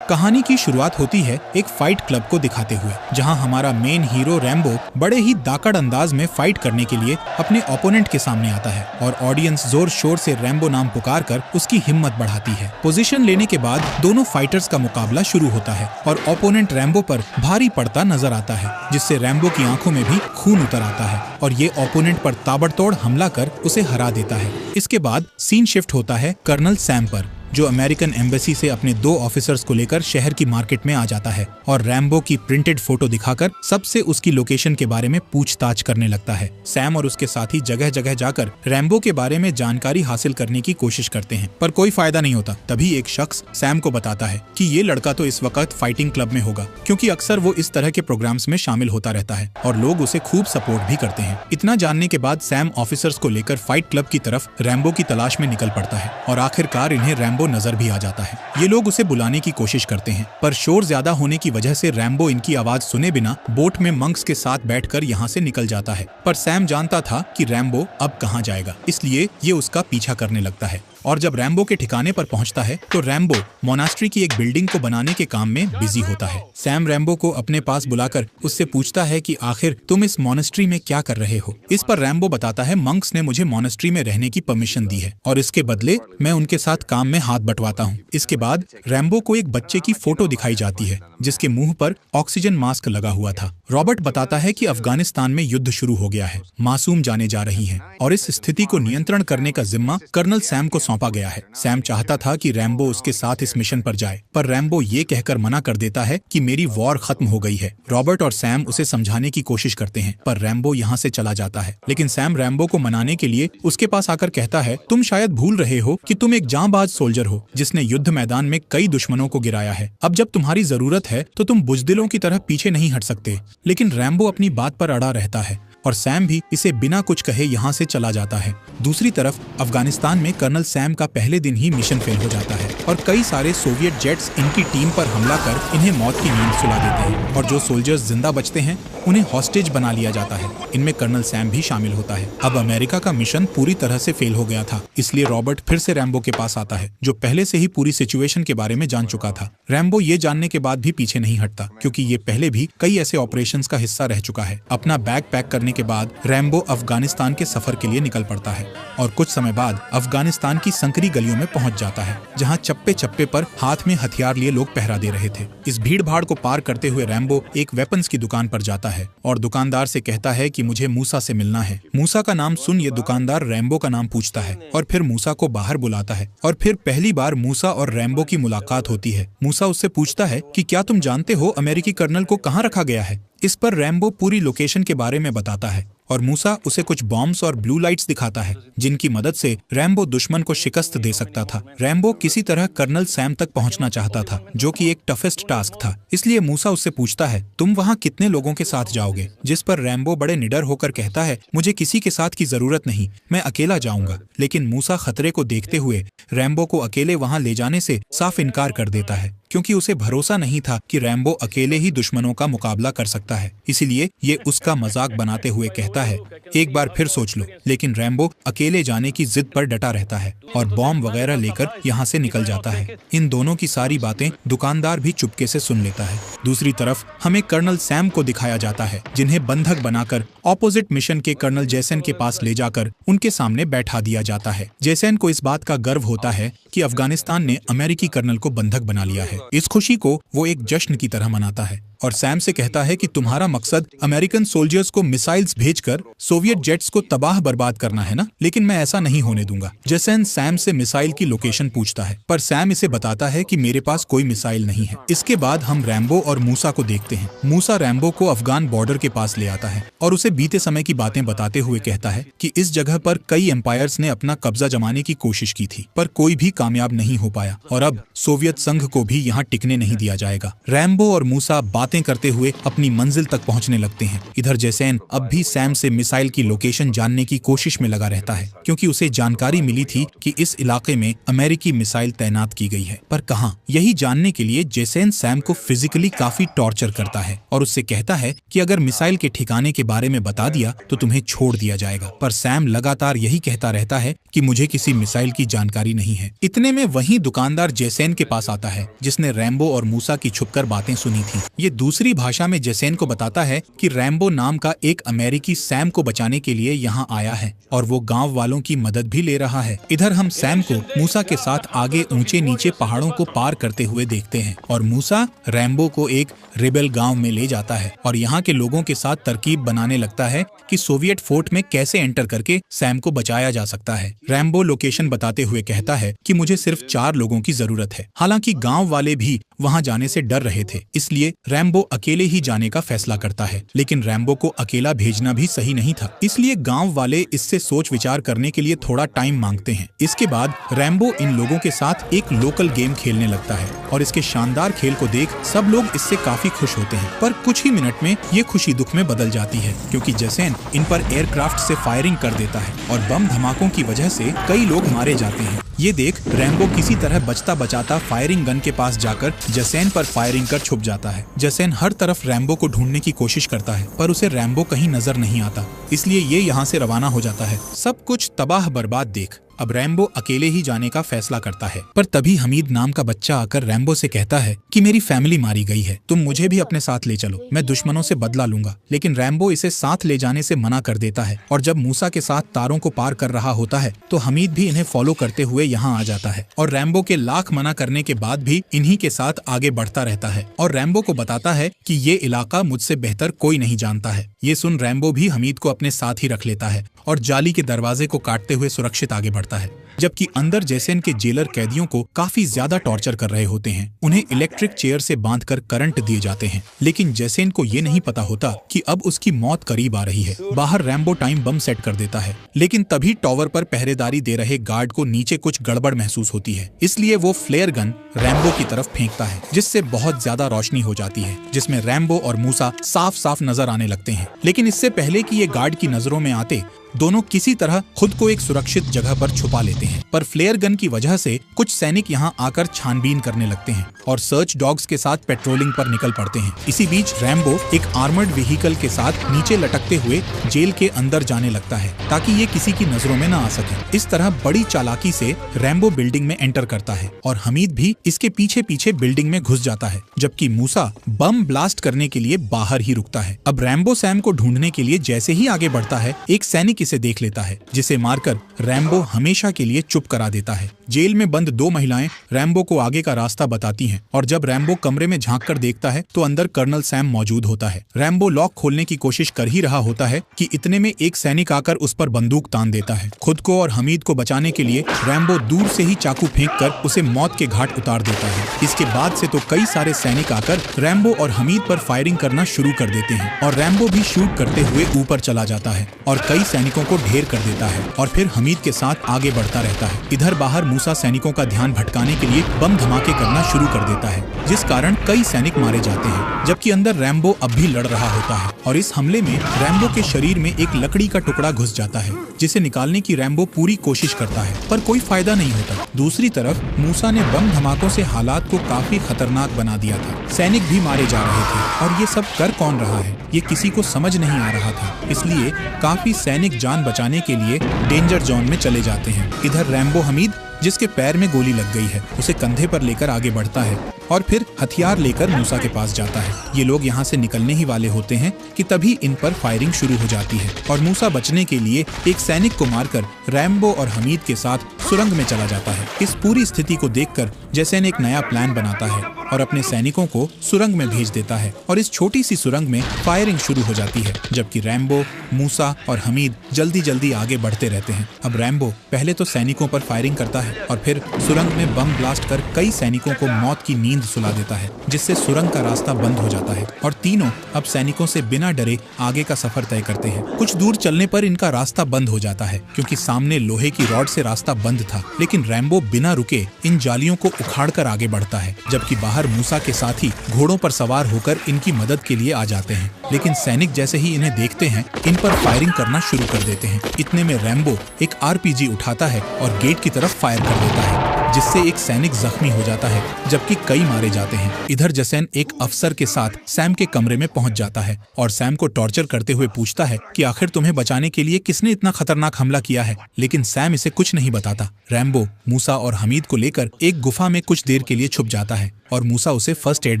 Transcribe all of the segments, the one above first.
कहानी की शुरुआत होती है एक फाइट क्लब को दिखाते हुए, जहां हमारा मेन हीरो रैम्बो बड़े ही दाकड़ अंदाज में फाइट करने के लिए अपने ओपोनेंट के सामने आता है और ऑडियंस जोर शोर से रैम्बो नाम पुकार कर उसकी हिम्मत बढ़ाती है। पोजीशन लेने के बाद दोनों फाइटर्स का मुकाबला शुरू होता है और ओपोनेंट रैम्बो पर भारी पड़ता नजर आता है, जिससे रैम्बो की आंखों में भी खून उतर आता है और ये ओपोनेंट पर ताबड़तोड़ हमला कर उसे हरा देता है। इसके बाद सीन शिफ्ट होता है कर्नल सैम पर, जो अमेरिकन एम्बेसी से अपने 2 ऑफिसर्स को लेकर शहर की मार्केट में आ जाता है और रैम्बो की प्रिंटेड फोटो दिखाकर सबसे उसकी लोकेशन के बारे में पूछताछ करने लगता है। सैम और उसके साथी जगह जगह जाकर रैम्बो के बारे में जानकारी हासिल करने की कोशिश करते हैं, पर कोई फायदा नहीं होता। तभी एक शख्स सैम को बताता है कि ये लड़का तो इस वक्त फाइटिंग क्लब में होगा, क्योंकि अक्सर वो इस तरह के प्रोग्राम्स में शामिल होता रहता है और लोग उसे खूब सपोर्ट भी करते हैं। इतना जानने के बाद सैम ऑफिसर्स को लेकर फाइट क्लब की तरफ रैम्बो की तलाश में निकल पड़ता है और आखिरकार इन्हें रैम्बो नजर भी आ जाता है। ये लोग उसे बुलाने की कोशिश करते हैं, पर शोर ज्यादा होने की वजह से रैम्बो इनकी आवाज सुने बिना बोट में मंक्स के साथ बैठकर यहाँ से निकल जाता है। पर सैम जानता था कि रैम्बो अब कहाँ जाएगा, इसलिए ये उसका पीछा करने लगता है और जब रैम्बो के ठिकाने पर पहुंचता है तो रैम्बो मोनास्ट्री की एक बिल्डिंग को बनाने के काम में बिजी होता है। सैम रैम्बो को अपने पास बुलाकर उससे पूछता है कि आखिर तुम इस मोनास्ट्री में क्या कर रहे हो। इस पर रैम्बो बताता है मंक्स ने मुझे मोनास्ट्री में रहने की परमिशन दी है और इसके बदले मैं उनके साथ काम में हाथ बंटवाता हूँ। इसके बाद रैम्बो को एक बच्चे की फोटो दिखाई जाती है जिसके मुंह पर ऑक्सीजन मास्क लगा हुआ था। रॉबर्ट बताता है कि अफगानिस्तान में युद्ध शुरू हो गया है, मासूम जाने जा रही हैं और इस स्थिति को नियंत्रण करने का जिम्मा कर्नल सैम को सौंपा गया है। सैम चाहता था कि रैम्बो उसके साथ इस मिशन पर जाए, पर रैम्बो ये कहकर मना कर देता है कि मेरी वॉर खत्म हो गई है। रॉबर्ट और सैम उसे समझाने की कोशिश करते हैं, पर रैम्बो यहाँ से चला जाता है। लेकिन सैम रैम्बो को मनाने के लिए उसके पास आकर कहता है, तुम शायद भूल रहे हो कि तुम एक जांबाज सोल्जर हो जिसने युद्ध मैदान में कई दुश्मनों को गिराया है। अब जब तुम्हारी जरूरत है तो तुम बुजदिलों की तरह पीछे नहीं हट सकते। लेकिन रैम्बो अपनी बात पर अड़ा रहता है और सैम भी इसे बिना कुछ कहे यहाँ से चला जाता है। दूसरी तरफ अफगानिस्तान में कर्नल सैम का पहले दिन ही मिशन फेल हो जाता है और कई सारे सोवियत जेट्स इनकी टीम पर हमला कर इन्हें मौत की नींद सुला देते हैं और जो सोल्जर्स जिंदा बचते हैं उन्हें हॉस्टेज बना लिया जाता है। इनमें कर्नल सैम भी शामिल होता है। अब अमेरिका का मिशन पूरी तरह से फेल हो गया था, इसलिए रॉबर्ट फिर से रैम्बो के पास आता है, जो पहले से ही पूरी सिचुएशन के बारे में जान चुका था। रैम्बो ये जानने के बाद भी पीछे नहीं हटता, क्योंकि ये पहले भी कई ऐसे ऑपरेशंस का हिस्सा रह चुका है। अपना बैग पैक करने के बाद रैम्बो अफगानिस्तान के सफर के लिए निकल पड़ता है और कुछ समय बाद अफगानिस्तान की संकरी गलियों में पहुंच जाता है, जहां चप्पे चप्पे पर हाथ में हथियार लिए लोग पहरा दे रहे थे। इस भीड़ भाड़ को पार करते हुए रैम्बो एक वेपन्स की दुकान पर जाता है और दुकानदार से कहता है कि मुझे मूसा से मिलना है। मूसा का नाम सुन ये दुकानदार रैम्बो का नाम पूछता है और फिर मूसा को बाहर बुलाता है और फिर पहली बार मूसा और रैम्बो की मुलाकात होती है। मूसा उससे पूछता है कि क्या तुम जानते हो अमेरिकी कर्नल को कहाँ रखा गया है। इस पर रैम्बो पूरी लोकेशन के बारे में बताता है और मूसा उसे कुछ बॉम्ब्स और ब्लू लाइट्स दिखाता है जिनकी मदद से रैम्बो दुश्मन को शिकस्त दे सकता था। रैम्बो किसी तरह कर्नल सैम तक पहुंचना चाहता था, जो कि एक टफेस्ट टास्क था। इसलिए मूसा उससे पूछता है, तुम वहां कितने लोगों के साथ जाओगे। जिस पर रैम्बो बड़े निडर होकर कहता है, मुझे किसी के साथ की जरूरत नहीं, मैं अकेला जाऊंगा। लेकिन मूसा खतरे को देखते हुए रैम्बो को अकेले वहां ले जाने से साफ इनकार कर देता है, क्योंकि उसे भरोसा नहीं था कि रैम्बो अकेले ही दुश्मनों का मुकाबला कर सकता है। इसीलिए ये उसका मजाक बनाते हुए कहता है, एक बार फिर सोच लो। लेकिन रैम्बो अकेले जाने की जिद पर डटा रहता है और बॉम्ब वगैरह लेकर यहाँ से निकल जाता है। इन दोनों की सारी बातें दुकानदार भी चुपके से सुन लेता है। दूसरी तरफ हमें कर्नल सैम को दिखाया जाता है, जिन्हें बंधक बनाकर ऑपोजिट मिशन के कर्नल जैसन के पास ले जाकर उनके सामने बैठा दिया जाता है। जैसन को इस बात का गर्व होता है कि अफगानिस्तान ने अमेरिकी कर्नल को बंधक बना लिया है। इस खुशी को वो एक जश्न की तरह मनाता है और सैम से कहता है कि तुम्हारा मकसद अमेरिकन सोल्जर्स को मिसाइल्स भेजकर सोवियत जेट्स को तबाह बर्बाद करना है ना, लेकिन मैं ऐसा नहीं होने दूंगा। जैसन सैम से मिसाइल की लोकेशन पूछता है, पर सैम इसे बताता है कि मेरे पास कोई मिसाइल नहीं है। इसके बाद हम रैम्बो और मूसा को देखते हैं। मूसा रैम्बो को अफगान बॉर्डर के पास ले आता है और उसे बीते समय की बातें बताते हुए कहता है कि इस जगह पर कई एम्पायर्स ने अपना कब्जा जमाने की कोशिश की थी, पर कोई भी कामयाब नहीं हो पाया और अब सोवियत संघ को भी यहाँ टिकने नहीं दिया जाएगा। रैम्बो और मूसा बातें बातें करते हुए अपनी मंजिल तक पहुंचने लगते हैं। इधर जैसेन अब भी सैम से मिसाइल की लोकेशन जानने की कोशिश में लगा रहता है, क्योंकि उसे जानकारी मिली थी कि इस इलाके में अमेरिकी मिसाइल तैनात की गई है। पर कहां? यही जानने के लिए जैसेन सैम को फिजिकली काफी टॉर्चर करता है और उससे कहता है कि अगर मिसाइल के ठिकाने के बारे में बता दिया तो तुम्हें छोड़ दिया जाएगा। पर सैम लगातार यही कहता रहता है कि मुझे किसी मिसाइल की जानकारी नहीं है। इतने में वही दुकानदार जैसेन के पास आता है, जिसने रैम्बो और मूसा की छुपकर बातें सुनी थी। ये दूसरी भाषा में जैसेन को बताता है कि रैम्बो नाम का एक अमेरिकी सैम को बचाने के लिए यहाँ आया है और वो गांव वालों की मदद भी ले रहा है। इधर हम सैम को मूसा के साथ आगे ऊंचे नीचे पहाड़ों को पार करते हुए देखते हैं और मूसा रैम्बो को एक रिबेल गांव में ले जाता है और यहाँ के लोगों के साथ तरकीब बनाने लगता है कि सोवियत फोर्ट में कैसे एंटर करके सैम को बचाया जा सकता है। रैम्बो लोकेशन बताते हुए कहता है कि मुझे सिर्फ 4 लोगों की जरूरत है। हालांकि गांव वाले भी वहां जाने से डर रहे थे, इसलिए रैम्बो अकेले ही जाने का फैसला करता है। लेकिन रैम्बो को अकेला भेजना भी सही नहीं था, इसलिए गांव वाले इससे सोच विचार करने के लिए थोड़ा टाइम मांगते हैं। इसके बाद रैम्बो इन लोगों के साथ एक लोकल गेम खेलने लगता है और इसके शानदार खेल को देख सब लोग इससे काफी खुश होते हैं। पर कुछ ही मिनट में ये खुशी दुख में बदल जाती है, क्योंकि जैसेन इन पर एयरक्राफ्ट से फायरिंग कर देता है और बम धमाकों की वजह से कई लोग मारे जाते हैं। ये देख रैम्बो किसी तरह बचता बचाता फायरिंग गन के पास जाकर जैसेन पर फायरिंग कर छुप जाता है। जैसेन हर तरफ रैम्बो को ढूंढने की कोशिश करता है, पर उसे रैम्बो कहीं नजर नहीं आता, इसलिए ये यहाँ से रवाना हो जाता है। सब कुछ तबाह बर्बाद देख अब रैम्बो अकेले ही जाने का फैसला करता है। पर तभी हमीद नाम का बच्चा आकर रैम्बो से कहता है कि मेरी फैमिली मारी गई है, तुम मुझे भी अपने साथ ले चलो, मैं दुश्मनों से बदला लूंगा। लेकिन रैम्बो इसे साथ ले जाने से मना कर देता है और जब मूसा के साथ तारों को पार कर रहा होता है तो हमीद भी इन्हें फॉलो करते हुए यहाँ आ जाता है और रैम्बो के लाख मना करने के बाद भी इन्हीं के साथ आगे बढ़ता रहता है और रैम्बो को बताता है कि ये इलाका मुझसे बेहतर कोई नहीं जानता है। ये सुन रैम्बो भी हमीद को अपने साथ ही रख लेता है और जाली के दरवाजे को काटते हुए सुरक्षित आगे बढ़ता है। जबकि अंदर जैसेन के जेलर कैदियों को काफी ज्यादा टॉर्चर कर रहे होते हैं। उन्हें इलेक्ट्रिक चेयर से बांधकर करंट दिए जाते हैं, लेकिन जैसेन को ये नहीं पता होता कि अब उसकी मौत करीब आ रही है। बाहर रैम्बो टाइम बम सेट कर देता है, लेकिन तभी टॉवर पर पहरेदारी दे रहे गार्ड को नीचे कुछ गड़बड़ महसूस होती है, इसलिए वो फ्लेयर गन रैम्बो की तरफ फेंकता है, जिससे बहुत ज्यादा रोशनी हो जाती है, जिसमें रैम्बो और मूसा साफ साफ नजर आने लगते हैं। लेकिन इससे पहले कि ये गार्ड की नजरों में आते, दोनों किसी तरह खुद को एक सुरक्षित जगह पर छुपा लेते हैं। पर फ्लेयर गन की वजह से कुछ सैनिक यहाँ आकर छानबीन करने लगते हैं और सर्च डॉग्स के साथ पेट्रोलिंग पर निकल पड़ते हैं। इसी बीच रैम्बो एक आर्मर्ड व्हीकल के साथ नीचे लटकते हुए जेल के अंदर जाने लगता है ताकि ये किसी की नजरों में न आ सके। इस तरह बड़ी चालाकी से रैम्बो बिल्डिंग में एंटर करता है और हमीद भी इसके पीछे पीछे बिल्डिंग में घुस जाता है, जबकि मूसा बम ब्लास्ट करने के लिए बाहर ही रुकता है। अब रैम्बो सैम को ढूंढने के लिए जैसे ही आगे बढ़ता है, एक सैनिक इसे देख लेता है, जिसे मारकर रैम्बो हमेशा के लिए चुप करा देता है। जेल में बंद 2 महिलाएं रैम्बो को आगे का रास्ता बताती हैं और जब रैम्बो कमरे में झांक कर देखता है तो अंदर कर्नल सैम मौजूद होता है। रैम्बो लॉक खोलने की कोशिश कर ही रहा होता है कि इतने में एक सैनिक आकर उस पर बंदूक तान देता है। खुद को और हमीद को बचाने के लिए रैम्बो दूर से ही चाकू फेंककर उसे मौत के घाट उतार देता है। इसके बाद से तो कई सारे सैनिक आकर रैम्बो और हमीद पर फायरिंग करना शुरू कर देते हैं और रैम्बो भी शूट करते हुए ऊपर चला जाता है और कई सैनिकों को ढेर कर देता है और फिर हमीद के साथ आगे बढ़ता रहता है। इधर बाहर मूसा सैनिकों का ध्यान भटकाने के लिए बम धमाके करना शुरू कर देता है, जिस कारण कई सैनिक मारे जाते हैं, जबकि अंदर रैम्बो अब भी लड़ रहा होता है और इस हमले में रैम्बो के शरीर में एक लकड़ी का टुकड़ा घुस जाता है, जिसे निकालने की रैम्बो पूरी कोशिश करता है, पर कोई फायदा नहीं होता। दूसरी तरफ मूसा ने बम धमाकों से हालात को काफी खतरनाक बना दिया था। सैनिक भी मारे जा रहे थे और ये सब कर कौन रहा है, ये किसी को समझ नहीं आ रहा था, इसलिए काफी सैनिक जान बचाने के लिए डेंजर जोन में चले जाते हैं। इधर रैम्बो हमीद, जिसके पैर में गोली लग गई है, उसे कंधे पर लेकर आगे बढ़ता है और फिर हथियार लेकर मूसा के पास जाता है। ये लोग यहाँ से निकलने ही वाले होते हैं कि तभी इन पर फायरिंग शुरू हो जाती है और मूसा बचने के लिए एक सैनिक को मारकर रैम्बो और हमीद के साथ सुरंग में चला जाता है। इस पूरी स्थिति को देखकर जैसेन एक नया प्लान बनाता है और अपने सैनिकों को सुरंग में भेज देता है और इस छोटी सी सुरंग में फायरिंग शुरू हो जाती है, जबकि रैम्बो, मूसा और हमीद जल्दी जल्दी आगे बढ़ते रहते हैं। अब रैम्बो पहले तो सैनिकों पर फायरिंग करता है और फिर सुरंग में बम ब्लास्ट कर कई सैनिकों को मौत की नींद नींद सुला देता है, जिससे सुरंग का रास्ता बंद हो जाता है और तीनों अब सैनिकों से बिना डरे आगे का सफर तय करते हैं। कुछ दूर चलने पर इनका रास्ता बंद हो जाता है क्योंकि सामने लोहे की रॉड से रास्ता बंद था, लेकिन रैम्बो बिना रुके इन जालियों को उखाड़कर आगे बढ़ता है, जबकि बाहर मूसा के साथी घोड़ों पर सवार होकर इनकी मदद के लिए आ जाते हैं। लेकिन सैनिक जैसे ही इन्हें देखते हैं, इन पर फायरिंग करना शुरू कर देते हैं। इतने में रैम्बो एक आरपीजी उठाता है और गेट की तरफ फायर कर देता है, जिससे एक सैनिक जख्मी हो जाता है, जबकि कई मारे जाते हैं। इधर जसेन एक अफसर के साथ सैम के कमरे में पहुंच जाता है और सैम को टॉर्चर करते हुए पूछता है कि आखिर तुम्हें बचाने के लिए किसने इतना खतरनाक हमला किया है, लेकिन सैम इसे कुछ नहीं बताता। रैम्बो मूसा और हमीद को लेकर एक गुफा में कुछ देर के लिए छुप जाता है और मूसा उसे फर्स्ट एड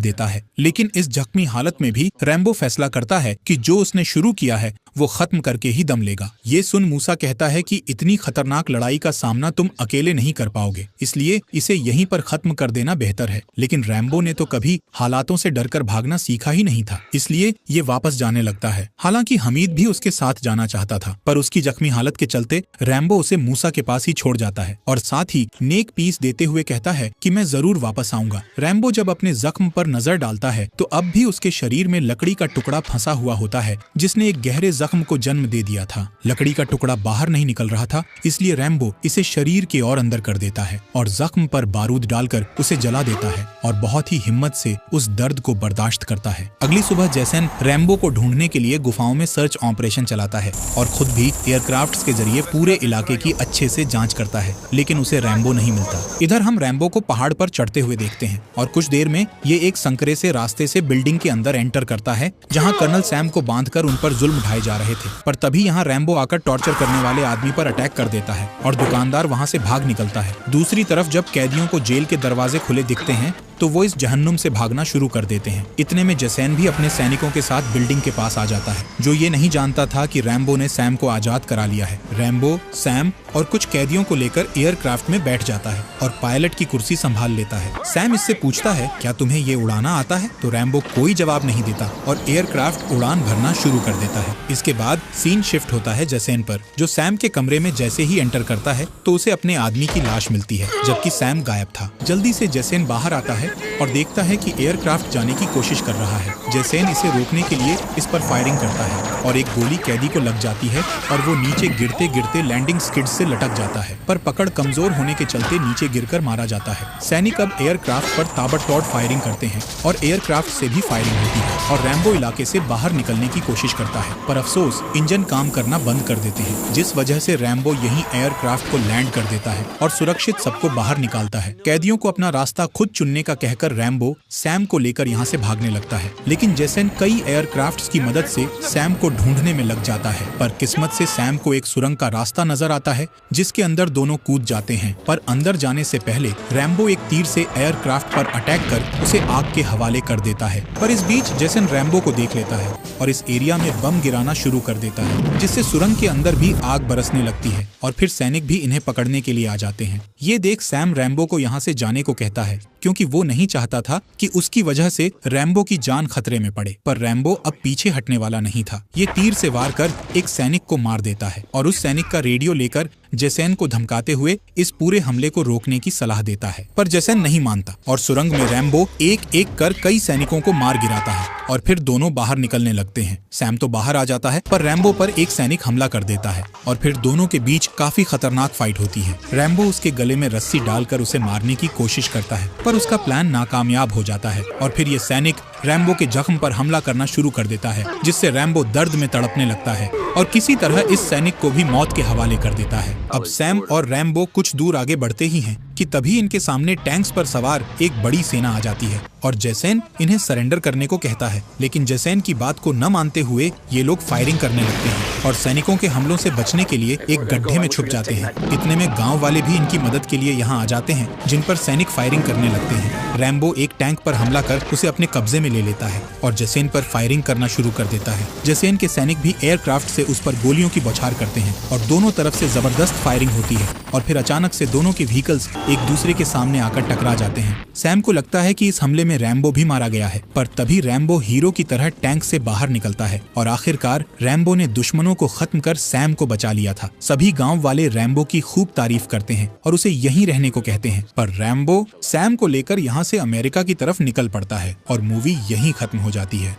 देता है। लेकिन इस जख्मी हालत में भी रैम्बो फैसला करता है कि जो उसने शुरू किया है वो खत्म करके ही दम लेगा। ये सुन मूसा कहता है कि इतनी खतरनाक लड़ाई का सामना तुम अकेले नहीं कर पाओगे, इसलिए इसे यहीं पर खत्म कर देना बेहतर है। लेकिन रैम्बो ने तो कभी हालातों से डरकर भागना सीखा ही नहीं था, इसलिए ये वापस जाने लगता है। हालांकि हमीद भी उसके साथ जाना चाहता था, पर उसकी जख्मी हालत के चलते रैम्बो उसे मूसा के पास ही छोड़ जाता है और साथ ही नेक पीस देते हुए कहता है कि मैं जरूर वापस आऊंगा। रैम्बो जब अपने जख्म पर नजर डालता है तो अब भी उसके शरीर में लकड़ी का टुकड़ा फंसा हुआ होता है, जिसने एक गहरे जख्म को जन्म दे दिया था। लकड़ी का टुकड़ा बाहर नहीं निकल रहा था, इसलिए रैम्बो इसे शरीर के और अंदर कर देता है और जख्म पर बारूद डालकर उसे जला देता है और बहुत ही हिम्मत से उस दर्द को बर्दाश्त करता है। अगली सुबह जैसन रैम्बो को ढूंढने के लिए गुफाओं में सर्च ऑपरेशन चलाता है और खुद भी एयरक्राफ्ट्स के जरिए पूरे इलाके की अच्छे से जांच करता है, लेकिन उसे रैम्बो नहीं मिलता। इधर हम रैम्बो को पहाड़ पर चढ़ते हुए देखते हैं और कुछ देर में ये एक संकरे से रास्ते से बिल्डिंग के अंदर एंटर करता है, जहां कर्नल सैम को बांधकर उन पर जुल्म ढाए जा रहे थे। पर तभी यहाँ रैम्बो आकर टॉर्चर करने वाले आदमी पर अटैक कर देता है और दुकानदार वहाँ से भाग निकलता है। दूसरी तरफ जब कैदियों को जेल के दरवाजे खुले दिखते हैं तो वो इस जहन्नुम से भागना शुरू कर देते हैं। इतने में जसैन भी अपने सैनिकों के साथ बिल्डिंग के पास आ जाता है, जो ये नहीं जानता था कि रैम्बो ने सैम को आजाद करा लिया है। रैम्बो, सैम और कुछ कैदियों को लेकर एयरक्राफ्ट में बैठ जाता है और पायलट की कुर्सी संभाल लेता है। सैम इससे पूछता है, क्या तुम्हें ये उड़ाना आता है? तो रैम्बो कोई जवाब नहीं देता और एयरक्राफ्ट उड़ान भरना शुरू कर देता है। इसके बाद सीन शिफ्ट होता है जसैन पर, जो सैम के कमरे में जैसे ही एंटर करता है तो उसे अपने आदमी की लाश मिलती है, जबकि सैम गायब था। जल्दी से जसैन बाहर आता है और देखता है कि एयरक्राफ्ट जाने की कोशिश कर रहा है। जसैन इसे रोकने के लिए इस पर फायरिंग करता है और एक गोली कैदी को लग जाती है और वो नीचे गिरते गिरते लैंडिंग स्किड से लटक जाता है, पर पकड़ कमजोर होने के चलते नीचे गिरकर मारा जाता है। सैनिक अब एयरक्राफ्ट पर ताबड़तोड़ फायरिंग करते हैं और एयरक्राफ्ट से भी फायरिंग होती है और रैम्बो इलाके से बाहर निकलने की कोशिश करता है, पर अफसोस इंजन काम करना बंद कर देते हैं, जिस वजह से रैम्बो यहीं एयरक्राफ्ट को लैंड कर देता है और सुरक्षित सबको बाहर निकालता है। कैदियों को अपना रास्ता खुद चुनने का कहकर रैम्बो सैम को लेकर यहाँ से भागने लगता है, लेकिन जैसन कई एयरक्राफ्ट्स की मदद से सैम को ढूंढने में लग जाता है। पर किस्मत से सैम को एक सुरंग का रास्ता नजर आता है, जिसके अंदर दोनों कूद जाते हैं। पर अंदर जाने से पहले रैम्बो एक तीर से एयरक्राफ्ट पर अटैक कर उसे आग के हवाले कर देता है। पर इस बीच जैसन रैम्बो को देख लेता है और इस एरिया में बम गिराना शुरू कर देता है, जिससे सुरंग के अंदर भी आग बरसने लगती है और फिर सैनिक भी इन्हें पकड़ने के लिए आ जाते हैं। ये देख सैम रैम्बो को यहाँ से जाने को कहता है, क्योंकि वो नहीं चाहता था कि उसकी वजह से रैम्बो की जान खतरे में पड़े। पर रैम्बो अब पीछे हटने वाला नहीं था। ये तीर से वार कर एक सैनिक को मार देता है और उस सैनिक का रेडियो लेकर जैसन को धमकाते हुए इस पूरे हमले को रोकने की सलाह देता है। पर जैसन नहीं मानता और सुरंग में रैम्बो एक एक कर कई सैनिकों को मार गिराता है और फिर दोनों बाहर निकलने लगते हैं। सैम तो बाहर आ जाता है, पर रैम्बो पर एक सैनिक हमला कर देता है और फिर दोनों के बीच काफी खतरनाक फाइट होती है। रैम्बो उसके गले में रस्सी डालकर उसे मारने की कोशिश करता है, पर उसका प्लान नाकामयाब हो जाता है और फिर ये सैनिक रैम्बो के जख्म पर हमला करना शुरू कर देता है, जिससे रैम्बो दर्द में तड़पने लगता है और किसी तरह इस सैनिक को भी मौत के हवाले कर देता है। अब सैम और रैम्बो कुछ दूर आगे बढ़ते ही हैं कि तभी इनके सामने टैंक्स पर सवार एक बड़ी सेना आ जाती है और जैसन इन्हें सरेंडर करने को कहता है, लेकिन जैसन की बात को न मानते हुए ये लोग फायरिंग करने लगते हैं और सैनिकों के हमलों से बचने के लिए एक गड्ढे में छुप जाते हैं। इतने में गांव वाले भी इनकी मदद के लिए यहाँ आ जाते हैं, जिन पर सैनिक फायरिंग करने लगते हैं। रैम्बो एक टैंक पर हमला कर उसे अपने कब्जे में ले लेता है और जैसन पर फायरिंग करना शुरू कर देता है। जैसन के सैनिक भी एयरक्राफ्ट से उस पर गोलियों की बौछार करते हैं और दोनों तरफ से जबरदस्त फायरिंग होती है और फिर अचानक से दोनों के व्हीकल्स एक दूसरे के सामने आकर टकरा जाते हैं। सैम को लगता है कि इस हमले में रैम्बो भी मारा गया है, पर तभी रैम्बो हीरो की तरह टैंक से बाहर निकलता है और आखिरकार रैम्बो ने दुश्मनों को खत्म कर सैम को बचा लिया था। सभी गांव वाले रैम्बो की खूब तारीफ करते हैं और उसे यहीं रहने को कहते हैं, पर रैम्बो सैम को लेकर यहाँ से अमेरिका की तरफ निकल पड़ता है और मूवी यहीं खत्म हो जाती है।